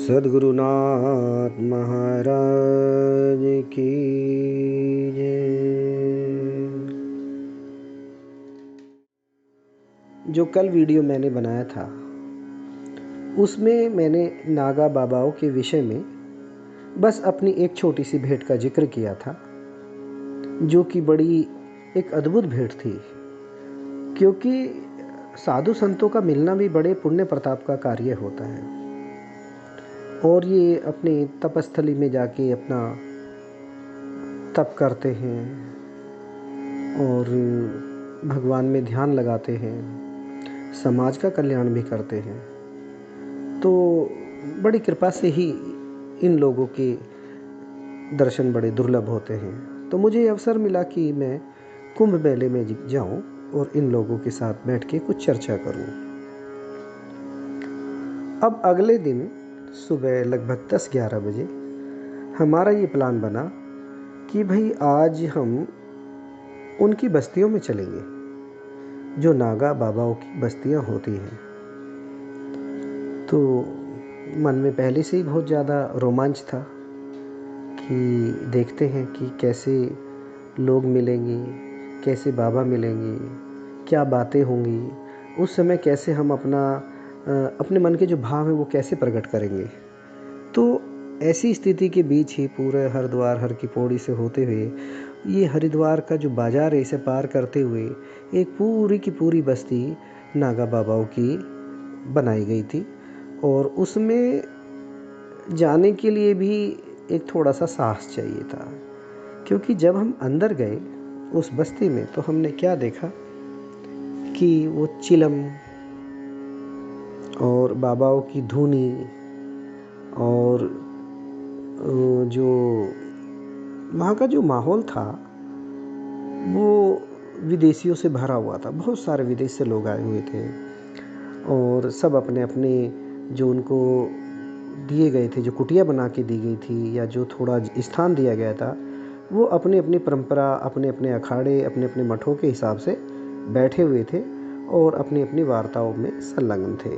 सद्गुरुनाथ महाराज की जय। जो कल वीडियो मैंने बनाया था उसमें मैंने नागा बाबाओं के विषय में बस अपनी एक छोटी सी भेंट का जिक्र किया था, जो कि बड़ी एक अद्भुत भेंट थी, क्योंकि साधु संतों का मिलना भी बड़े पुण्य प्रताप का कार्य होता है। और ये अपनी तपस्थली में जाके अपना तप करते हैं और भगवान में ध्यान लगाते हैं, समाज का कल्याण भी करते हैं। तो बड़ी कृपा से ही इन लोगों के दर्शन बड़े दुर्लभ होते हैं। तो मुझे अवसर मिला कि मैं कुंभ मेले में जाऊं और इन लोगों के साथ बैठ के कुछ चर्चा करूं। अब अगले दिन सुबह लगभग 10-11 बजे हमारा ये प्लान बना कि भाई आज हम उनकी बस्तियों में चलेंगे, जो नागा बाबाओं की बस्तियां होती हैं। तो मन में पहले से ही बहुत ज़्यादा रोमांच था कि देखते हैं कि कैसे लोग मिलेंगे, कैसे बाबा मिलेंगे, क्या बातें होंगी, उस समय कैसे हम अपने मन के जो भाव हैं वो कैसे प्रकट करेंगे। तो ऐसी स्थिति के बीच ही पूरे हरिद्वार हर की पौड़ी से होते हुए ये हरिद्वार का जो बाज़ार है इसे पार करते हुए एक पूरी की पूरी बस्ती नागा बाबाओं की बनाई गई थी। और उसमें जाने के लिए भी एक थोड़ा सा साहस चाहिए था, क्योंकि जब हम अंदर गए उस बस्ती में तो हमने क्या देखा कि वो चिलम और बाबाओं की धुनी और जो वहाँ का जो माहौल था वो विदेशियों से भरा हुआ था। बहुत सारे विदेश से लोग आए हुए थे और सब अपने अपने जो उनको दिए गए थे, जो कुटिया बना के दी गई थी या जो थोड़ा स्थान दिया गया था, वो अपनी अपनी परंपरा, अपने अपने अखाड़े, अपने अपने मठों के हिसाब से बैठे हुए थे और अपनी अपनी वार्ताओं में संलग्न थे।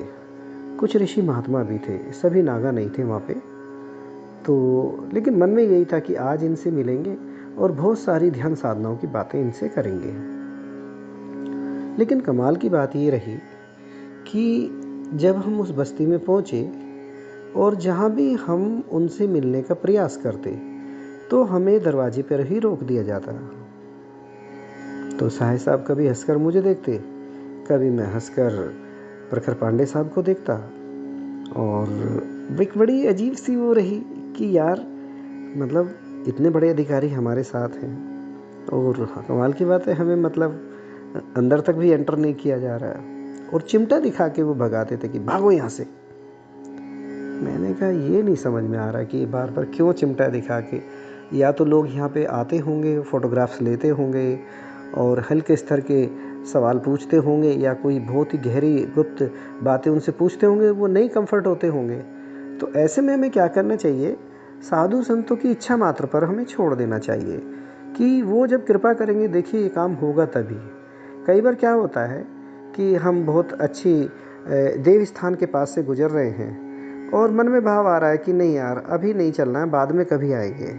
कुछ ऋषि महात्मा भी थे, सभी नागा नहीं थे वहाँ पे। तो लेकिन मन में यही था कि आज इनसे मिलेंगे और बहुत सारी ध्यान साधनाओं की बातें इनसे करेंगे। लेकिन कमाल की बात ये रही कि जब हम उस बस्ती में पहुँचे और जहाँ भी हम उनसे मिलने का प्रयास करते तो हमें दरवाजे पर ही रोक दिया जाता। तो साहिब साहब कभी हंसकर मुझे देखते, कभी मैं हंसकर प्रखर पांडे साहब को देखता। और एक बड़ी अजीब सी वो रही कि यार मतलब इतने बड़े अधिकारी हमारे साथ हैं और कमाल की बात है हमें मतलब अंदर तक भी एंटर नहीं किया जा रहा है और चिमटा दिखा के वो भगाते थे कि भागो यहाँ से। मैंने कहा ये नहीं समझ में आ रहा कि बार बार क्यों चिमटा दिखा के, या तो लोग यहाँ पे आते होंगे, फ़ोटोग्राफ्स लेते होंगे और हल्के स्तर के सवाल पूछते होंगे या कोई बहुत ही गहरी गुप्त बातें उनसे पूछते होंगे, वो नहीं कंफर्ट होते होंगे। तो ऐसे में हमें क्या करना चाहिए, साधु संतों की इच्छा मात्र पर हमें छोड़ देना चाहिए कि वो जब कृपा करेंगे, देखिए ये काम होगा तभी। कई बार क्या होता है कि हम बहुत अच्छी देव स्थान के पास से गुजर रहे हैं और मन में भाव आ रहा है कि नहीं यार अभी नहीं चलना है, बाद में कभी आएंगे।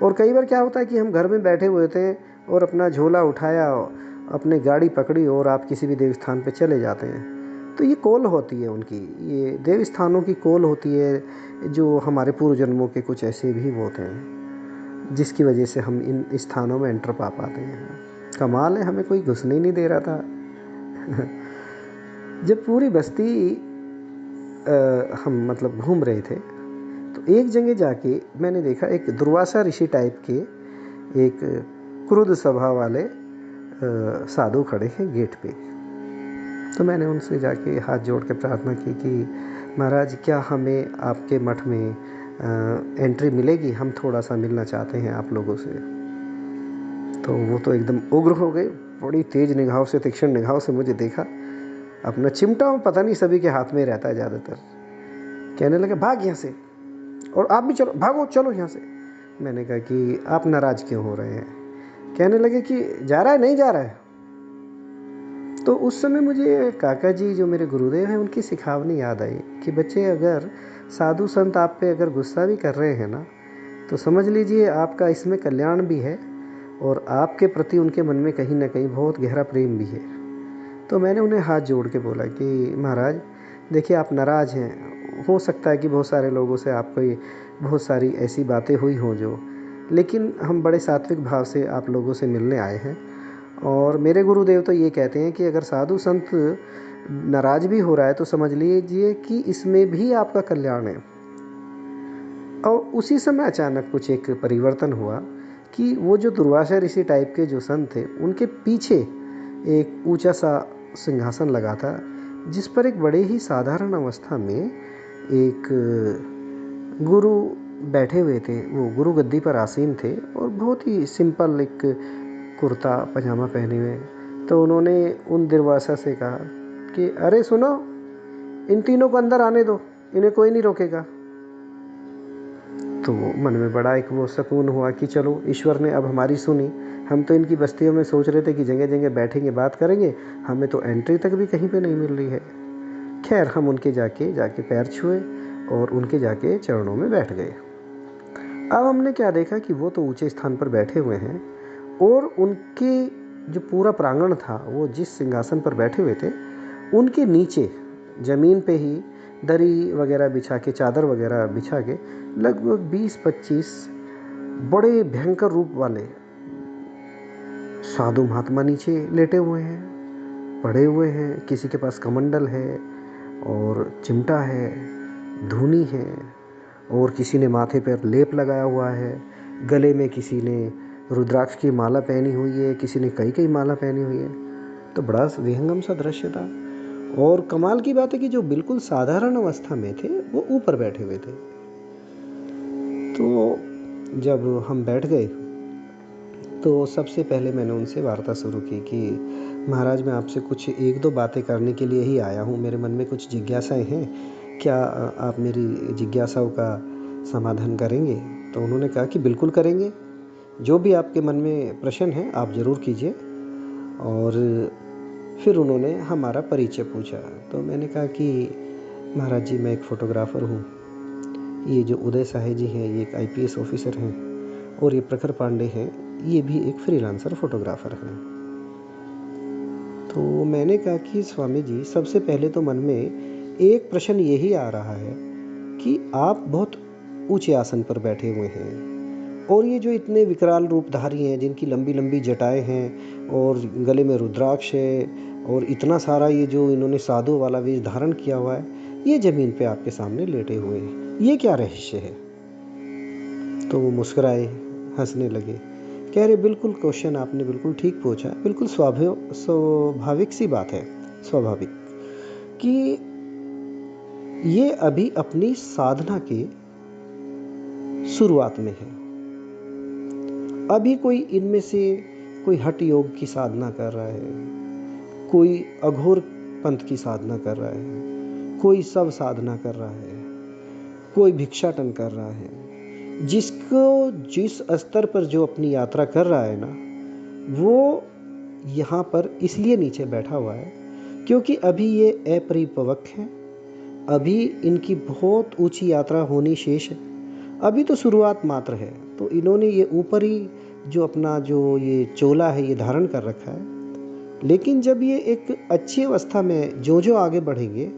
और कई बार क्या होता है कि हम घर में बैठे हुए थे और अपना झोला उठाया, अपने गाड़ी पकड़ी और आप किसी भी देव स्थान पे चले जाते हैं। तो ये कॉल होती है उनकी, ये देव स्थानों की कॉल होती है, जो हमारे पूर्व जन्मों के कुछ ऐसे भी होते हैं जिसकी वजह से हम इन स्थानों में एंटर पा पाते हैं। कमाल है, हमें कोई घुसने ही नहीं दे रहा था। जब पूरी बस्ती हम मतलब घूम रहे थे तो एक जगह जाके मैंने देखा एक दुर्वासा ऋषि टाइप के एक क्रुद्ध स्वभाव वाले साधु खड़े हैं गेट पे। तो मैंने उनसे जाके हाथ जोड़ के प्रार्थना की कि महाराज क्या हमें आपके मठ में एंट्री मिलेगी, हम थोड़ा सा मिलना चाहते हैं आप लोगों से। तो वो तो एकदम उग्र हो गए, बड़ी तेज निगाहों से, तीक्ष्ण निगाहों से मुझे देखा। अपना चिमटा पता नहीं सभी के हाथ में रहता है ज़्यादातर। कहने लगे भाग यहाँ से और आप भी चलो, भागो चलो यहाँ से। मैंने कहा कि आप नाराज़ क्यों हो रहे हैं, कहने लगे कि जा रहा है, नहीं जा रहा है। तो उस समय मुझे काका जी जो मेरे गुरुदेव हैं उनकी सिखावनी याद आई कि बच्चे, अगर साधु संत आप पे अगर गुस्सा भी कर रहे हैं ना, तो समझ लीजिए आपका इसमें कल्याण भी है और आपके प्रति उनके मन में कहीं ना कहीं बहुत गहरा प्रेम भी है। तो मैंने उन्हें हाथ जोड़ के बोला कि महाराज देखिए, आप नाराज़ हैं, हो सकता है कि बहुत सारे लोगों से आपको ये बहुत सारी ऐसी बातें हुई हों जो, लेकिन हम बड़े सात्विक भाव से आप लोगों से मिलने आए हैं। और मेरे गुरुदेव तो ये कहते हैं कि अगर साधु संत नाराज़ भी हो रहा है तो समझ लीजिए कि इसमें भी आपका कल्याण है। और उसी समय अचानक कुछ एक परिवर्तन हुआ कि वो जो दुर्वासा ऋषि टाइप के जो संत थे, उनके पीछे एक ऊंचा सा सिंहासन लगा था, जिस पर एक बड़े ही साधारण अवस्था में एक गुरु बैठे हुए थे। वो गुरु गद्दी पर आसीन थे और बहुत ही सिंपल एक कुर्ता पजामा पहने हुए। तो उन्होंने उन दुर्वासा से कहा कि अरे सुनो, इन तीनों को अंदर आने दो, इन्हें कोई नहीं रोकेगा। तो मन में बड़ा एक वो सुकून हुआ कि चलो, ईश्वर ने अब हमारी सुनी। हम तो इनकी बस्तियों में सोच रहे थे कि जगह जगह बैठेंगे, बात करेंगे, हमें तो एंट्री तक भी कहीं पे नहीं मिल रही है। खैर, हम उनके जाके पैर छुए और उनके जाके चरणों में बैठ गए। अब हमने क्या देखा कि वो तो ऊंचे स्थान पर बैठे हुए हैं और उनके जो पूरा प्रांगण था, वो जिस सिंहासन पर बैठे हुए थे, उनके नीचे ज़मीन पे ही दरी वगैरह बिछा के, चादर वगैरह बिछा के, लगभग 20-25 बड़े भयंकर रूप वाले साधु महात्मा नीचे लेटे हुए हैं, पड़े हुए हैं। किसी के पास कमंडल है और चिमटा है, धूनी है, और किसी ने माथे पर लेप लगाया हुआ है, गले में किसी ने रुद्राक्ष की माला पहनी हुई है, किसी ने कई माला पहनी हुई है। तो बड़ा विहंगम सा दृश्य था। और कमाल की बात है कि जो बिल्कुल साधारण अवस्था में थे, वो ऊपर बैठे हुए थे। तो जब हम बैठ गए तो सबसे पहले मैंने उनसे वार्ता शुरू की कि महाराज, मैं आपसे कुछ 1-2 बातें करने के लिए ही आया हूँ। मेरे मन में कुछ जिज्ञासाएं हैं, क्या आप मेरी जिज्ञासाओं का समाधान करेंगे? तो उन्होंने कहा कि बिल्कुल करेंगे, जो भी आपके मन में प्रश्न है आप ज़रूर कीजिए। और फिर उन्होंने हमारा परिचय पूछा। तो मैंने कहा कि महाराज जी, मैं एक फ़ोटोग्राफ़र हूँ। ये जो उदय साहे जी हैं, ये एक IPS ऑफिसर हैं, और ये प्रखर पांडे हैं, ये भी एक फ्रीलांसर फ़ोटोग्राफ़र हैं। तो मैंने कहा कि स्वामी जी, सबसे पहले तो मन में एक प्रश्न यही आ रहा है कि आप बहुत ऊंचे आसन पर बैठे हुए हैं और ये जो इतने विकराल रूपधारी हैं, जिनकी लंबी लंबी जटाएं हैं और गले में रुद्राक्ष है और इतना सारा ये जो इन्होंने साधु वाला वेश धारण किया हुआ है, ये ज़मीन पे आपके सामने लेटे हुए हैं, ये क्या रहस्य है? तो वो मुस्कुराए, हंसने लगे, कह रहे बिल्कुल, क्वेश्चन आपने बिल्कुल ठीक पूछा, बिल्कुल स्वाभाविक सी बात है, स्वाभाविक, कि ये अभी अपनी साधना के शुरुआत में है। अभी कोई इनमें से कोई हठ योग की साधना कर रहा है, कोई अघोर पंथ की साधना कर रहा है, कोई सब साधना कर रहा है, कोई भिक्षाटन कर रहा है। जिसको जिस स्तर पर जो अपनी यात्रा कर रहा है ना, वो यहाँ पर इसलिए नीचे बैठा हुआ है क्योंकि अभी ये अपरिपक्व है, अभी इनकी बहुत ऊंची यात्रा होनी शेष है, अभी तो शुरुआत मात्र है। तो इन्होंने ये ऊपरी जो अपना जो ये चोला है, ये धारण कर रखा है, लेकिन जब ये एक अच्छी अवस्था में जो जो आगे बढ़ेंगे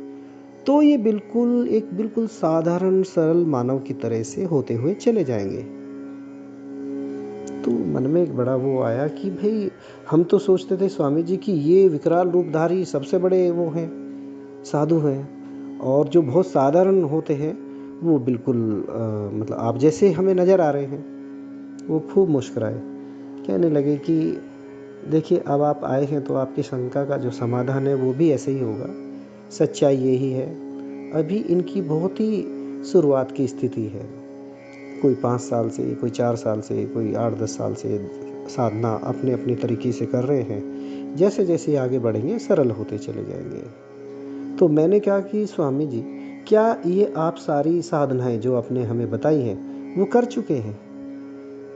तो ये बिल्कुल साधारण सरल मानव की तरह से होते हुए चले जाएंगे। तो मन में एक बड़ा वो आया कि भाई, हम तो सोचते थे स्वामी जी कि ये विकराल रूपधारी सबसे बड़े वो हैं, साधु हैं, और जो बहुत साधारण होते हैं वो बिल्कुल मतलब आप जैसे हमें नज़र आ रहे हैं। वो खूब मुस्कुराए, कहने लगे कि देखिए, अब आप आए हैं तो आपकी शंका का जो समाधान है वो भी ऐसे ही होगा। सच्चाई यही है, अभी इनकी बहुत ही शुरुआत की स्थिति है। कोई 5 साल से, कोई 4 साल से, कोई 8-10 साल से साधना अपने अपने तरीके से कर रहे हैं। जैसे जैसे आगे बढ़ेंगे सरल होते चले जाएंगे। तो मैंने कहा कि स्वामी जी, क्या ये आप सारी साधनाएं जो आपने हमें बताई हैं वो कर चुके हैं?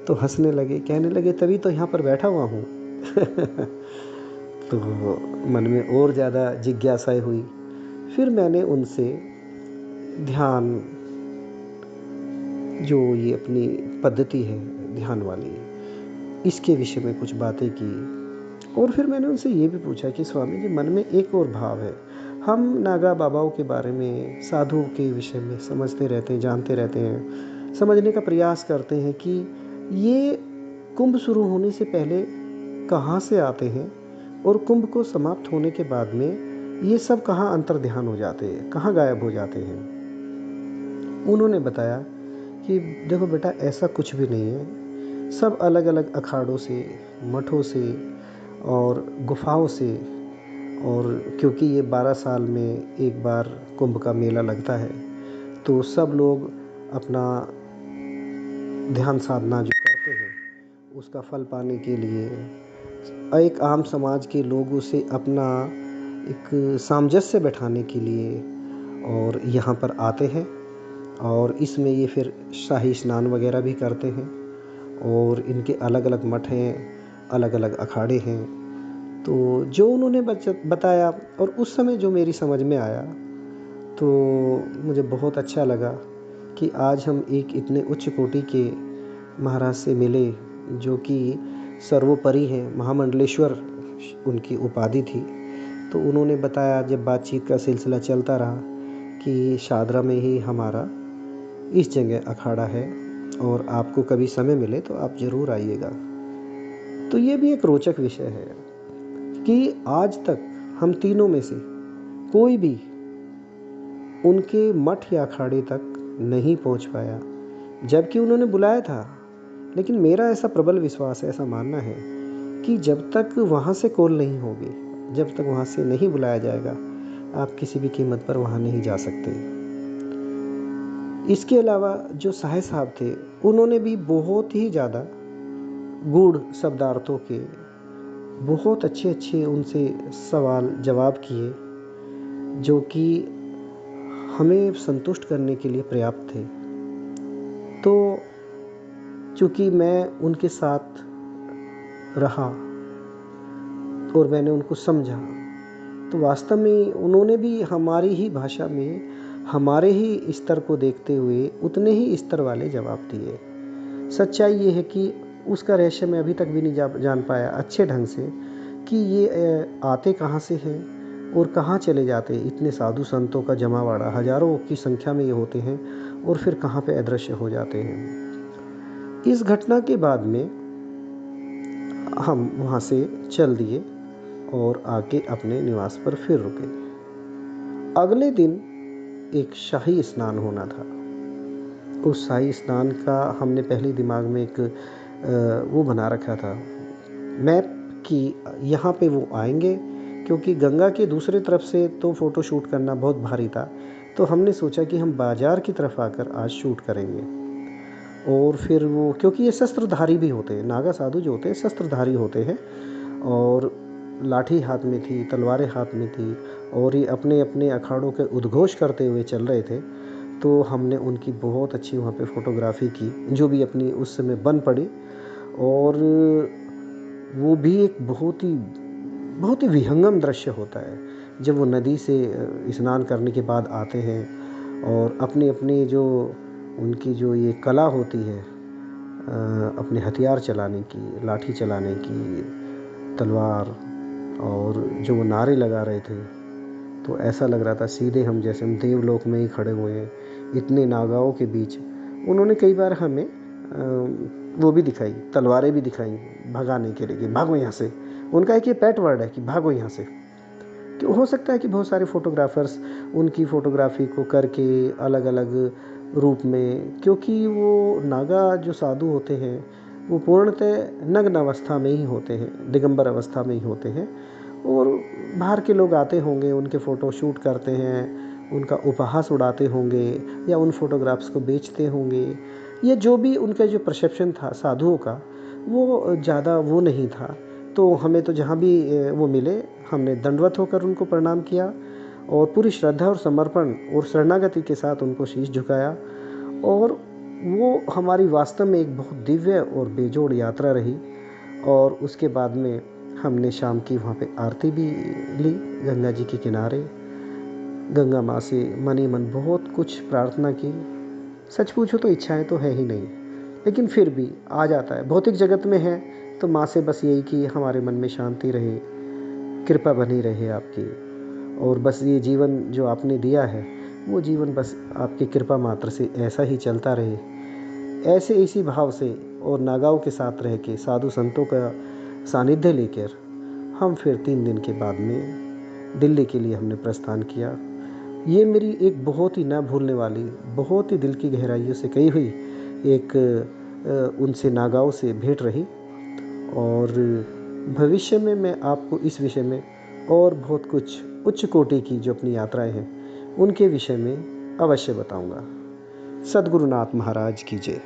तो हंसने लगे, कहने लगे तभी तो यहाँ पर बैठा हुआ हूँ। तो मन में और ज़्यादा जिज्ञासाएं हुई। फिर मैंने उनसे ध्यान, जो ये अपनी पद्धति है ध्यान वाली, इसके विषय में कुछ बातें की। और फिर मैंने उनसे ये भी पूछा कि स्वामी जी, मन में एक और भाव है। हम नागा बाबाओं के बारे में, साधुओं के विषय में समझते रहते हैं, जानते रहते हैं, समझने का प्रयास करते हैं कि ये कुंभ शुरू होने से पहले कहाँ से आते हैं और कुंभ को समाप्त होने के बाद में ये सब कहाँ अंतर्ध्यान हो जाते हैं, कहाँ गायब हो जाते हैं। उन्होंने बताया कि देखो बेटा, ऐसा कुछ भी नहीं है। सब अलग अलग अखाड़ों से, मठों से और गुफाओं से, और क्योंकि ये 12 साल में एक बार कुंभ का मेला लगता है, तो सब लोग अपना ध्यान साधना जो करते हैं उसका फल पाने के लिए, एक आम समाज के लोगों से अपना एक सामंजस्य बैठाने के लिए और यहाँ पर आते हैं। और इसमें ये फिर शाही स्नान वगैरह भी करते हैं। और इनके अलग अलग मठ हैं, अलग अलग अखाड़े हैं। तो जो उन्होंने बताया और उस समय जो मेरी समझ में आया, तो मुझे बहुत अच्छा लगा कि आज हम एक इतने उच्च कोटि के महाराज से मिले, जो कि सर्वोपरि हैं, महामंडलेश्वर उनकी उपाधि थी। तो उन्होंने बताया, जब बातचीत का सिलसिला चलता रहा, कि शादरा में ही हमारा इस जगह अखाड़ा है और आपको कभी समय मिले तो आप ज़रूर आइएगा। तो ये भी एक रोचक विषय है कि आज तक हम तीनों में से कोई भी उनके मठ या अखाड़े तक नहीं पहुंच पाया, जबकि उन्होंने बुलाया था। लेकिन मेरा ऐसा प्रबल विश्वास है, ऐसा मानना है कि जब तक वहाँ से कॉल नहीं होगी, जब तक वहाँ से नहीं बुलाया जाएगा, आप किसी भी कीमत पर वहाँ नहीं जा सकते। इसके अलावा जो साहे साहब थे, उन्होंने भी बहुत ही ज़्यादा गूढ़ शब्दार्थों के बहुत अच्छे अच्छे उनसे सवाल जवाब किए, जो कि हमें संतुष्ट करने के लिए पर्याप्त थे। तो चूँकि मैं उनके साथ रहा और मैंने उनको समझा, तो वास्तव में उन्होंने भी हमारी ही भाषा में, हमारे ही स्तर को देखते हुए उतने ही स्तर वाले जवाब दिए। सच्चाई ये है कि उसका रहस्य मैं अभी तक भी नहीं जान पाया अच्छे ढंग से कि ये आते कहाँ से हैं और कहाँ चले जाते हैं। इतने साधु संतों का जमावड़ा, हजारों की संख्या में ये होते हैं और फिर कहाँ पे अदृश्य हो जाते हैं। इस घटना के बाद में हम वहाँ से चल दिए और आके अपने निवास पर फिर रुके। अगले दिन एक शाही स्नान होना था। उस शाही स्नान का हमने पहले दिमाग में एक वो बना रखा था मैप कि यहाँ पे वो आएंगे, क्योंकि गंगा के दूसरे तरफ से तो फ़ोटो शूट करना बहुत भारी था। तो हमने सोचा कि हम बाज़ार की तरफ आकर आज शूट करेंगे। और फिर वो, क्योंकि ये शस्त्रधारी भी होते हैं, नागा साधु जो होते हैं शस्त्रधारी होते हैं, और लाठी हाथ में थी, तलवारें हाथ में थी, और ये अपने अपने अखाड़ों के उद्घोष करते हुए चल रहे थे। तो हमने उनकी बहुत अच्छी वहाँ पे फ़ोटोग्राफ़ी की, जो भी अपनी उस समय बन पड़ी। और वो भी एक बहुत ही विहंगम दृश्य होता है, जब वो नदी से स्नान करने के बाद आते हैं और अपने अपने जो उनकी जो ये कला होती है, अपने हथियार चलाने की, लाठी चलाने की, तलवार, और जो वो नारे लगा रहे थे, तो ऐसा लग रहा था सीधे हम जैसे हम देवलोक में ही खड़े हुए हैं, इतने नागाओं के बीच। उन्होंने कई बार हमें वो भी दिखाई, तलवारें भी दिखाई भगाने के लिए कि भागो यहाँ से। उनका एक ये पैट वर्ड है कि भागो यहाँ से। तो हो सकता है कि बहुत सारे फोटोग्राफर्स उनकी फ़ोटोग्राफ़ी को करके अलग अलग रूप में, क्योंकि वो नागा जो साधु होते हैं वो पूर्णतः नग्न अवस्था में ही होते हैं, दिगंबर अवस्था में ही होते हैं। और बाहर के लोग आते होंगे, उनके फ़ोटो शूट करते हैं, उनका उपहास उड़ाते होंगे या उन फोटोग्राफ्स को बेचते होंगे। ये जो भी उनका जो परसेप्शन था साधुओं का, वो ज़्यादा वो नहीं था। तो हमें तो जहाँ भी वो मिले, हमने दंडवत होकर उनको प्रणाम किया और पूरी श्रद्धा और समर्पण और शरणागति के साथ उनको शीश झुकाया। और वो हमारी वास्तव में एक बहुत दिव्य और बेजोड़ यात्रा रही। और उसके बाद में हमने शाम की वहाँ पे आरती भी ली गंगा जी के किनारे। गंगा माँ से मन ही मन बहुत कुछ प्रार्थना की। सच पूछो तो इच्छाएं तो है ही नहीं, लेकिन फिर भी आ जाता है। भौतिक जगत में है तो माँ से बस यही कि हमारे मन में शांति रहे, कृपा बनी रहे आपकी, और बस ये जीवन जो आपने दिया है वो जीवन बस आपकी कृपा मात्र से ऐसा ही चलता रहे। ऐसे इसी भाव से और नागाओं के साथ रह के साधु संतों का सानिध्य लेकर हम फिर 3 दिन के बाद में दिल्ली के लिए हमने प्रस्थान किया। ये मेरी एक बहुत ही ना भूलने वाली, बहुत ही दिल की गहराइयों से कही हुई एक उनसे नागाओं से भेंट रही। और भविष्य में मैं आपको इस विषय में और बहुत कुछ उच्च कोटि की जो अपनी यात्राएं हैं उनके विषय में अवश्य बताऊंगा। सद्गुरुनाथ महाराज की जय।